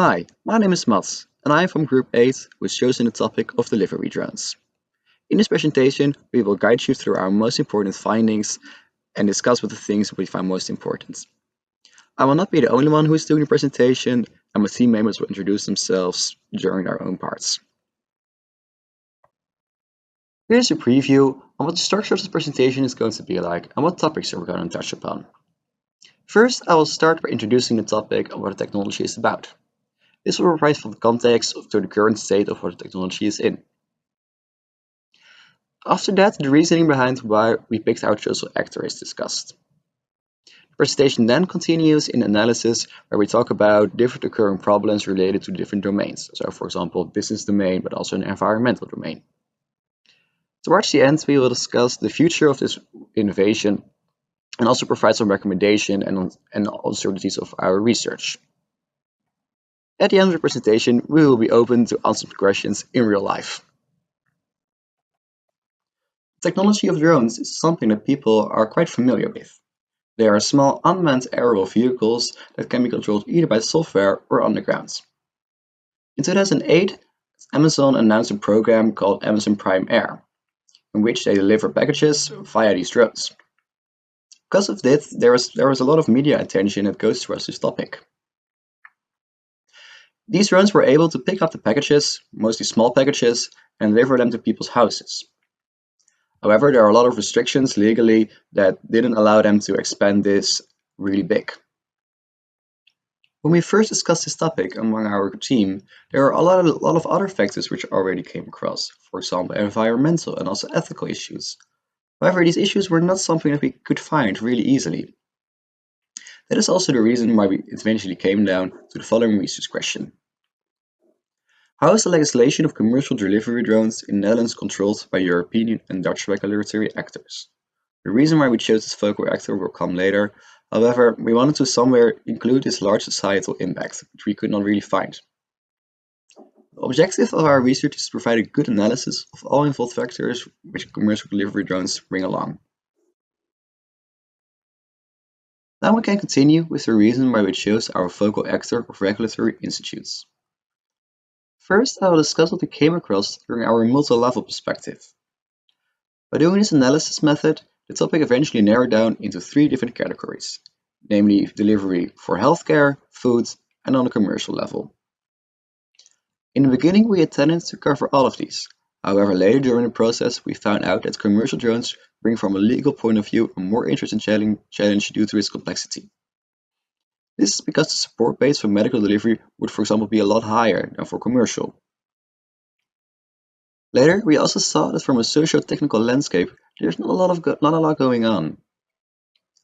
Hi, my name is Mats, and I am from Group 8, who has chosen the topic of delivery drones. In this presentation, we will guide you through our most important findings and discuss what the things we find most important. I will not be the only one who is doing the presentation, and my team members will introduce themselves during their own parts. Here's a preview on what the structure of this presentation is going to be like and what topics we're going to touch upon. First, I will start by introducing the topic of what the technology is about. This will provide full context to the current state of what the technology is in. After that, the reasoning behind why we picked our chosen actor is discussed. The presentation then continues in analysis where we talk about different occurring problems related to different domains. So for example, business domain, but also an environmental domain. Towards the end, we will discuss the future of this innovation and also provide some recommendation and uncertainties of our research. At the end of the presentation, we will be open to answer questions in real life. Technology of drones is something that people are quite familiar with. They are small unmanned aerial vehicles that can be controlled either by software or underground. In 2008, Amazon announced a program called Amazon Prime Air, in which they deliver packages via these drones. Because of this, there was a lot of media attention that goes towards this topic. These drones were able to pick up the packages, mostly small packages, and deliver them to people's houses. However, there are a lot of restrictions legally that didn't allow them to expand this really big. When we first discussed this topic among our team, there are a lot of other factors which already came across, for example, environmental and also ethical issues. However, these issues were not something that we could find really easily. That is also the reason why we eventually came down to the following research question. How is the legislation of commercial delivery drones in the Netherlands controlled by European and Dutch regulatory actors? The reason why we chose this focal actor will come later. However, we wanted to somewhere include this large societal impact, which we could not really find. The objective of our research is to provide a good analysis of all involved factors which commercial delivery drones bring along. Now we can continue with the reason why we chose our focal actor of regulatory institutes. First, I will discuss what we came across during our multi-level perspective. By doing this analysis method, the topic eventually narrowed down into 3 different categories, namely delivery for healthcare, food, and on a commercial level. In the beginning, we intended to cover all of these. However, later during the process, we found out that commercial drones bring from a legal point of view a more interesting challenge due to its complexity. This is because the support base for medical delivery would, for example, be a lot higher than for commercial. Later, we also saw that from a socio-technical landscape, there's not a lot going on.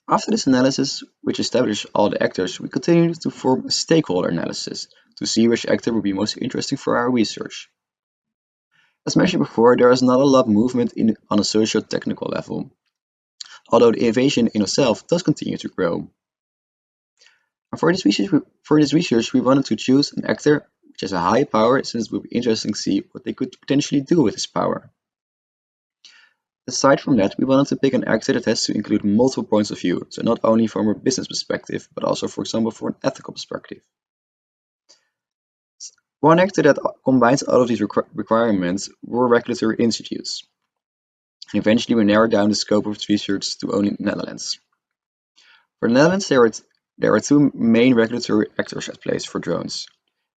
After this analysis, which established all the actors, we continued to form a stakeholder analysis to see which actor would be most interesting for our research. As mentioned before, there is not a lot of movement on a socio-technical level, although the innovation in itself does continue to grow. And for this research, we wanted to choose an actor which has a high power, since it would be interesting to see what they could potentially do with this power. Aside from that, we wanted to pick an actor that has to include multiple points of view, so not only from a business perspective, but also, for example, from an ethical perspective. One actor that combines all of these requirements were regulatory institutes. And eventually we narrowed down the scope of this research to only the Netherlands. For the Netherlands, there are 2 main regulatory actors at play for drones,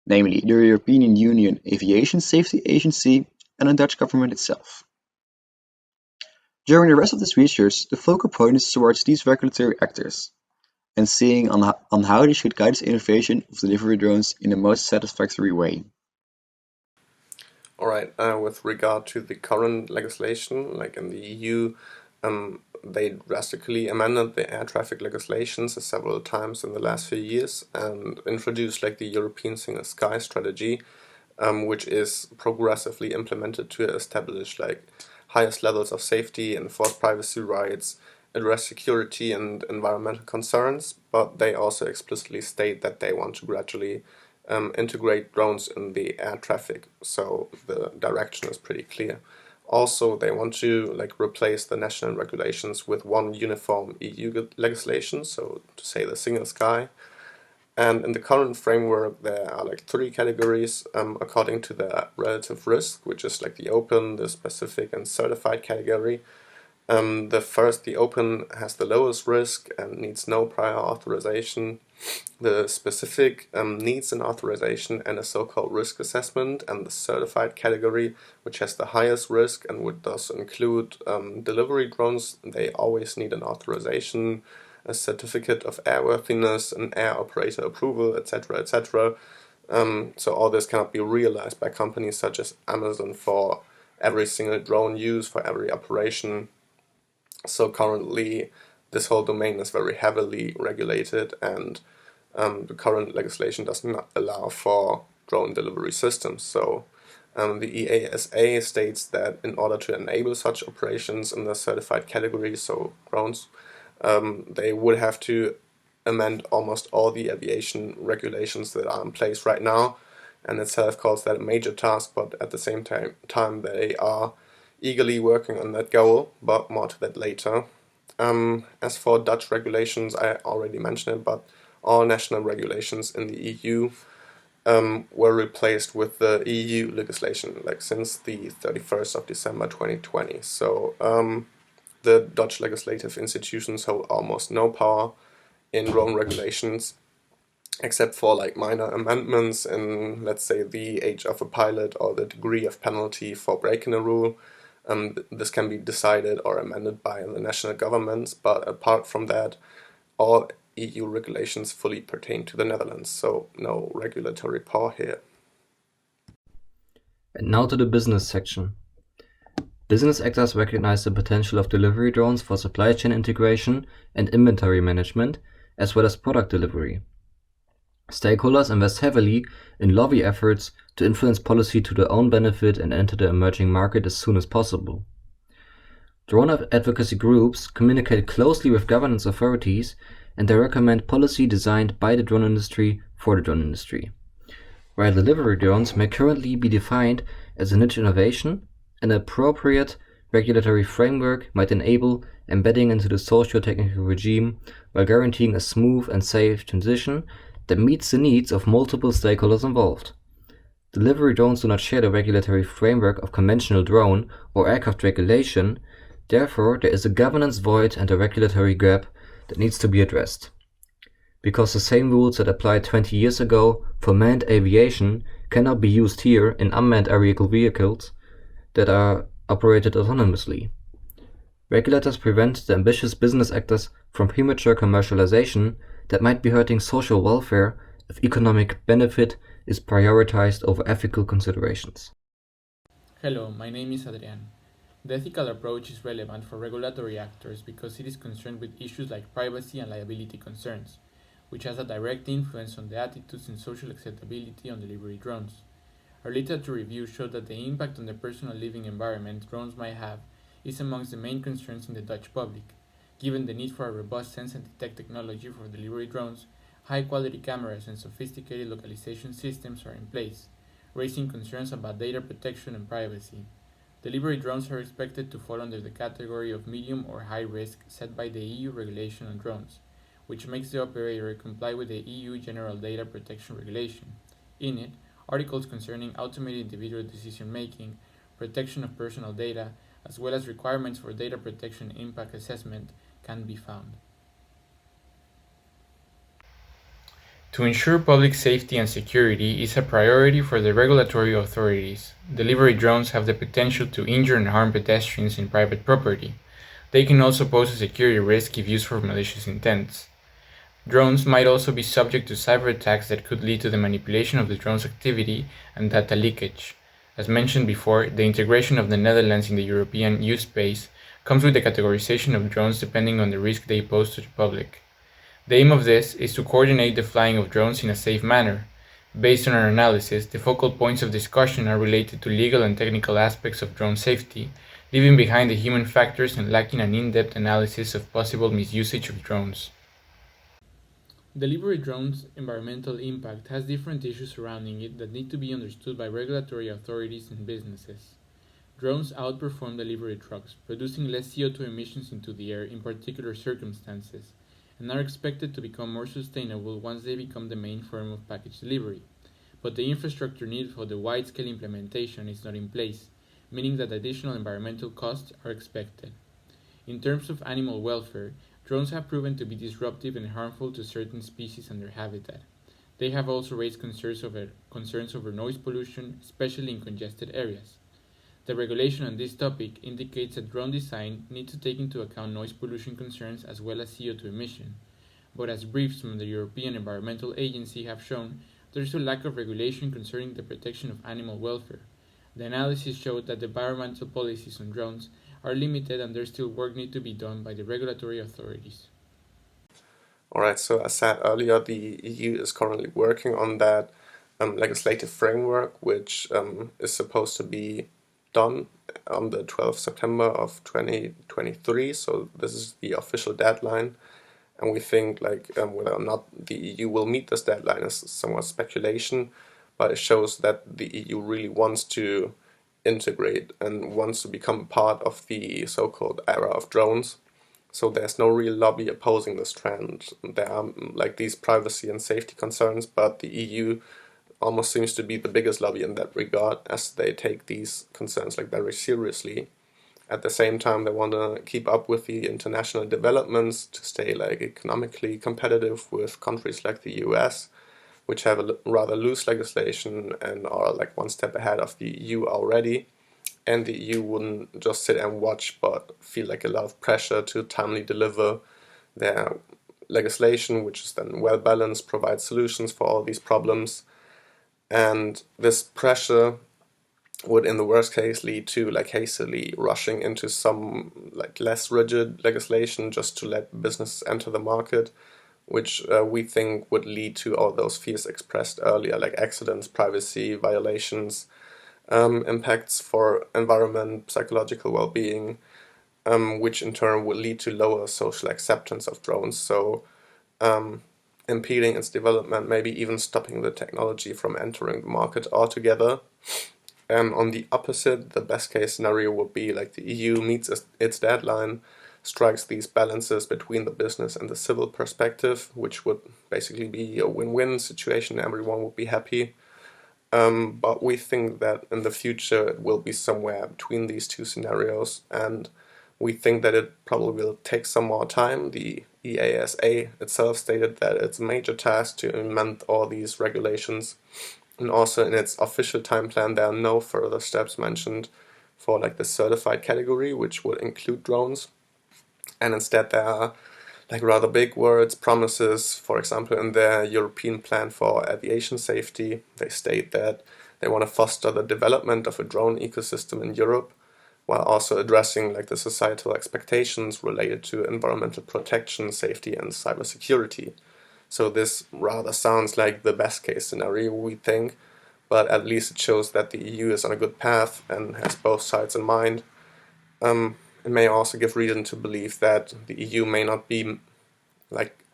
namely the European Union Aviation Safety Agency and the Dutch government itself. During the rest of this research, the focal point is towards these regulatory actors and seeing on how they should guide this innovation of delivery drones in the most satisfactory way. Alright, with regard to the current legislation, like in the EU, they drastically amended the air traffic legislations several times in the last few years and introduced like the European Single Sky strategy, which is progressively implemented to establish like highest levels of safety, enforce privacy rights, address security and environmental concerns, but they also explicitly state that they want to gradually integrate drones in the air traffic, so the direction is pretty clear. Also, they want to like replace the national regulations with one uniform EU legislation, so to say the single sky. And in the current framework, there are like three categories according to the relative risk, which is like the open, the specific, and certified category. The open, has the lowest risk and needs no prior authorization. The specific needs an authorization and a so-called risk assessment, and the certified category, which has the highest risk and would thus include delivery drones, they always need an authorization, a certificate of airworthiness, an air operator approval, etc., etc. So all this cannot be realized by companies such as Amazon for every single drone use, for every operation. So currently, this whole domain is very heavily regulated, and the current legislation does not allow for drone delivery systems. So the EASA states that in order to enable such operations in the certified category, so drones, they would have to amend almost all the aviation regulations that are in place right now, and itself calls that a major task, but at the same time they are eagerly working on that goal, but more to that later. As for Dutch regulations, I already mentioned it, but all national regulations in the EU were replaced with the EU legislation, like since the 31st of December 2020. So the Dutch legislative institutions hold almost no power in drone regulations, except for like minor amendments in, let's say, the age of a pilot or the degree of penalty for breaking a rule. This can be decided or amended by the national governments, but apart from that, all EU regulations fully pertain to the Netherlands, so no regulatory power here. And now to the business section. Business actors recognize the potential of delivery drones for supply chain integration and inventory management, as well as product delivery. Stakeholders invest heavily in lobby efforts to influence policy to their own benefit and enter the emerging market as soon as possible. Drone advocacy groups communicate closely with governance authorities, and they recommend policy designed by the drone industry for the drone industry. While delivery drones may currently be defined as a niche innovation, an appropriate regulatory framework might enable embedding into the socio-technical regime while guaranteeing a smooth and safe transition that meets the needs of multiple stakeholders involved. Delivery drones do not share the regulatory framework of conventional drone or aircraft regulation, therefore there is a governance void and a regulatory gap that needs to be addressed. Because the same rules that applied 20 years ago for manned aviation cannot be used here in unmanned aerial vehicles that are operated autonomously. Regulators prevent the ambitious business actors from premature commercialization that might be hurting social welfare if economic benefit is prioritized over ethical considerations. Hello, my name is Adrian. The ethical approach is relevant for regulatory actors because it is concerned with issues like privacy and liability concerns, which has a direct influence on the attitudes and social acceptability on delivery drones. Our literature review showed that the impact on the personal living environment drones might have is amongst the main concerns in the Dutch public. Given the need for a robust sense and detect technology for delivery drones, high-quality cameras and sophisticated localization systems are in place, raising concerns about data protection and privacy. Delivery drones are expected to fall under the category of medium or high risk set by the EU regulation on drones, which makes the operator comply with the EU General Data Protection Regulation. In it, articles concerning automated individual decision-making, protection of personal data, as well as requirements for data protection impact assessment can be found. To ensure public safety and security is a priority for the regulatory authorities. Delivery drones have the potential to injure and harm pedestrians in private property. They can also pose a security risk if used for malicious intents. Drones might also be subject to cyber attacks that could lead to the manipulation of the drone's activity and data leakage. As mentioned before, the integration of the Netherlands in the European use space comes with the categorization of drones depending on the risk they pose to the public. The aim of this is to coordinate the flying of drones in a safe manner. Based on our analysis, the focal points of discussion are related to legal and technical aspects of drone safety, leaving behind the human factors and lacking an in-depth analysis of possible misusage of drones. Delivery drones' environmental impact has different issues surrounding it that need to be understood by regulatory authorities and businesses. Drones outperform delivery trucks, producing less CO2 emissions into the air in particular circumstances, and are expected to become more sustainable once they become the main form of package delivery. But the infrastructure needed for the wide-scale implementation is not in place, meaning that additional environmental costs are expected. In terms of animal welfare, drones have proven to be disruptive and harmful to certain species and their habitat. They have also raised concerns over noise pollution, especially in congested areas. The regulation on this topic indicates that drone design needs to take into account noise pollution concerns as well as CO2 emission. But as briefs from the European Environmental Agency have shown, there is a lack of regulation concerning the protection of animal welfare. The analysis showed that the environmental policies on drones are limited and there's still work need to be done by the regulatory authorities. Alright, so as said earlier, the EU is currently working on that legislative framework, which is supposed to be done on the 12th September of 2023, so this is the official deadline. And we think whether or not the EU will meet this deadline is somewhat speculation, but it shows that the EU really wants to integrate and wants to become part of the so-called era of drones. So there's no real lobby opposing this trend. There are these privacy and safety concerns, but the EU almost seems to be the biggest lobby in that regard, as they take these concerns very seriously. At the same time, they want to keep up with the international developments to stay economically competitive with countries like the US, which have a rather loose legislation and are one step ahead of the EU already. And the EU wouldn't just sit and watch, but feel a lot of pressure to timely deliver their legislation, which is then well balanced, provide solutions for all these problems. And this pressure would in the worst case lead to hastily rushing into some less rigid legislation just to let businesses enter the market, which we think would lead to all those fears expressed earlier, like accidents, privacy violations, impacts for environment, psychological well-being, which in turn would lead to lower social acceptance of drones, so impeding its development, maybe even stopping the technology from entering the market altogether. On the opposite, the best case scenario would be the EU meets its deadline, strikes these balances between the business and the civil perspective, which would basically be a win-win situation, everyone would be happy. But we think that in the future it will be somewhere between these two scenarios, and we think that it probably will take some more time. The EASA itself stated that it's a major task to amend all these regulations, and also in its official time plan there are no further steps mentioned for the certified category, which would include drones, and instead there are rather big words, promises. For example, in their European plan for aviation safety, they state that they want to foster the development of a drone ecosystem in Europe, while also addressing the societal expectations related to environmental protection, safety, and cybersecurity. So this rather sounds like the best case scenario, we think, but at least it shows that the EU is on a good path and has both sides in mind. It may also give reason to believe that the EU may not be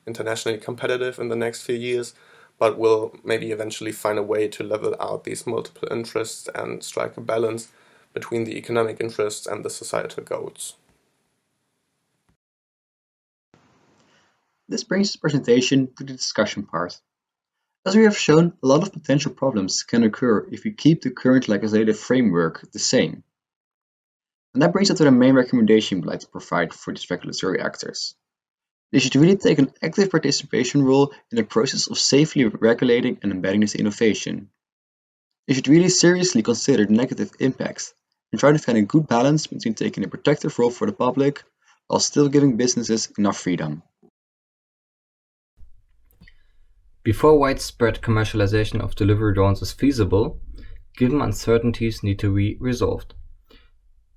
internationally competitive in the next few years, but will maybe eventually find a way to level out these multiple interests and strike a balance between the economic interests and the societal goals. This brings this presentation to the discussion part. As we have shown, a lot of potential problems can occur if we keep the current legislative framework the same. And that brings us to the main recommendation we'd like to provide for these regulatory actors. They should really take an active participation role in the process of safely regulating and embedding this innovation. They should really seriously consider the negative impacts and try to find a good balance between taking a protective role for the public while still giving businesses enough freedom. Before widespread commercialization of delivery drones is feasible, given uncertainties need to be resolved.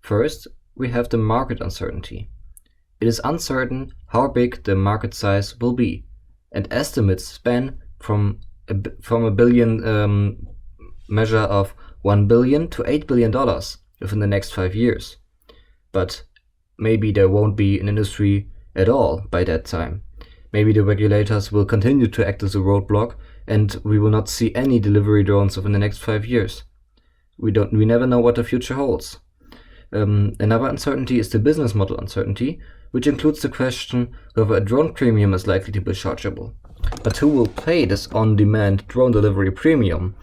First, we have the market uncertainty. It is uncertain how big the market size will be, and estimates span from a billion measure of $1 billion to $8 billion within the next 5 years. But maybe there won't be an industry at all by that time. Maybe the regulators will continue to act as a roadblock, and we will not see any delivery drones within the next 5 years. We never know what the future holds. Another uncertainty is the business model uncertainty, which includes the question whether a drone premium is likely to be chargeable. But who will pay this on-demand drone delivery premium?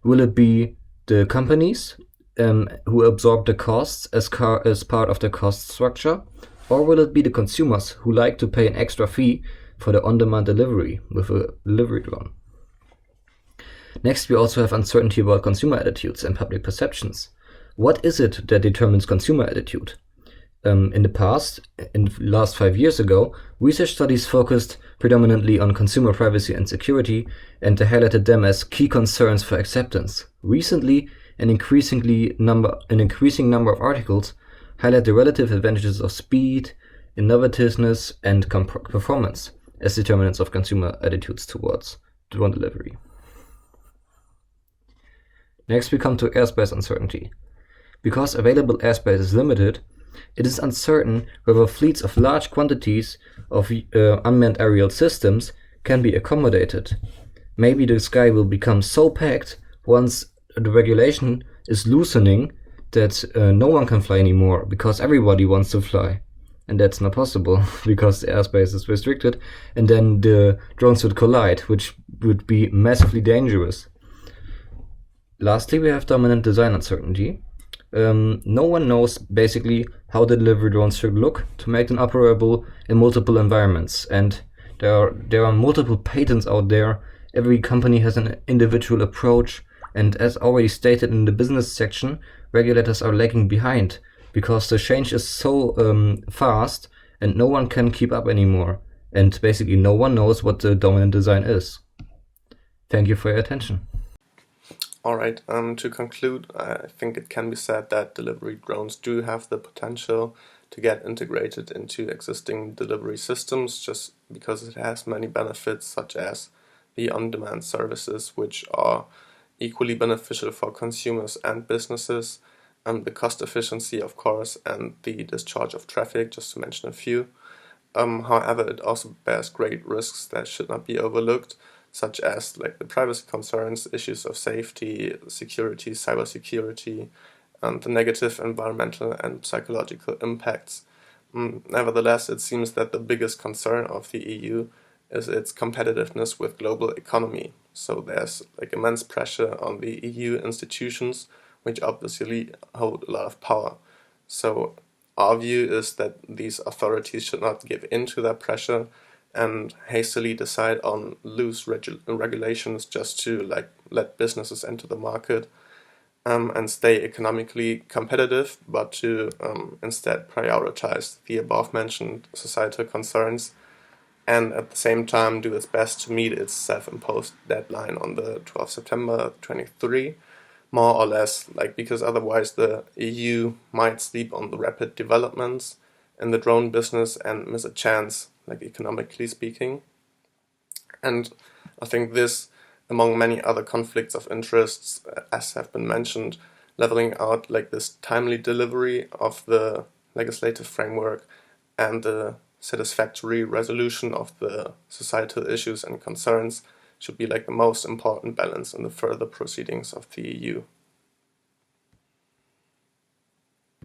Will it be the companies who absorb the costs as part of the cost structure? Or will it be the consumers who like to pay an extra fee for the on-demand delivery with a delivery drone? Next, we also have uncertainty about consumer attitudes and public perceptions. What is it that determines consumer attitude? In the past, in the last 5 years ago, research studies focused predominantly on consumer privacy and security, and they highlighted them as key concerns for acceptance. Recently, an increasing number of articles highlight the relative advantages of speed, innovativeness, and performance as determinants of consumer attitudes towards drone delivery. Next, we come to airspace uncertainty. Because available airspace is limited, it is uncertain whether fleets of large quantities of unmanned aerial systems can be accommodated. Maybe the sky will become so packed once the regulation is loosening that no one can fly anymore because everybody wants to fly. And that's not possible because the airspace is restricted, and then the drones would collide, which would be massively dangerous. Lastly, we have dominant design uncertainty. No one knows basically how the delivery drones should look to make them operable in multiple environments, and there are multiple patents out there. Every company has an individual approach, and as already stated in the business section, regulators are lagging behind because the change is so fast and no one can keep up anymore, and basically no one knows what the dominant design is. Thank you for your attention. Alright, to conclude, I think it can be said that delivery drones do have the potential to get integrated into existing delivery systems just because it has many benefits, such as the on-demand services, which are equally beneficial for consumers and businesses, the cost efficiency, of course, and the discharge of traffic, just to mention a few. However, it also bears great risks that should not be overlooked, such as like the privacy concerns, issues of safety, security, cybersecurity, and the negative environmental and psychological impacts. Nevertheless, it seems that the biggest concern of the EU is its competitiveness with global economy. So there's like immense pressure on the EU institutions, which obviously hold a lot of power. So our view is that these authorities should not give in to that pressure and hastily decide on loose regulations just to like let businesses enter the market and stay economically competitive, but to instead prioritize the above mentioned societal concerns and at the same time do its best to meet its self-imposed deadline on the 12th September 23, more or less, like because otherwise the EU might sleep on the rapid developments in the drone business and miss a chance, like economically speaking. And I think this, among many other conflicts of interests, as have been mentioned, leveling out like this timely delivery of the legislative framework and the satisfactory resolution of the societal issues and concerns should be like the most important balance in the further proceedings of the EU.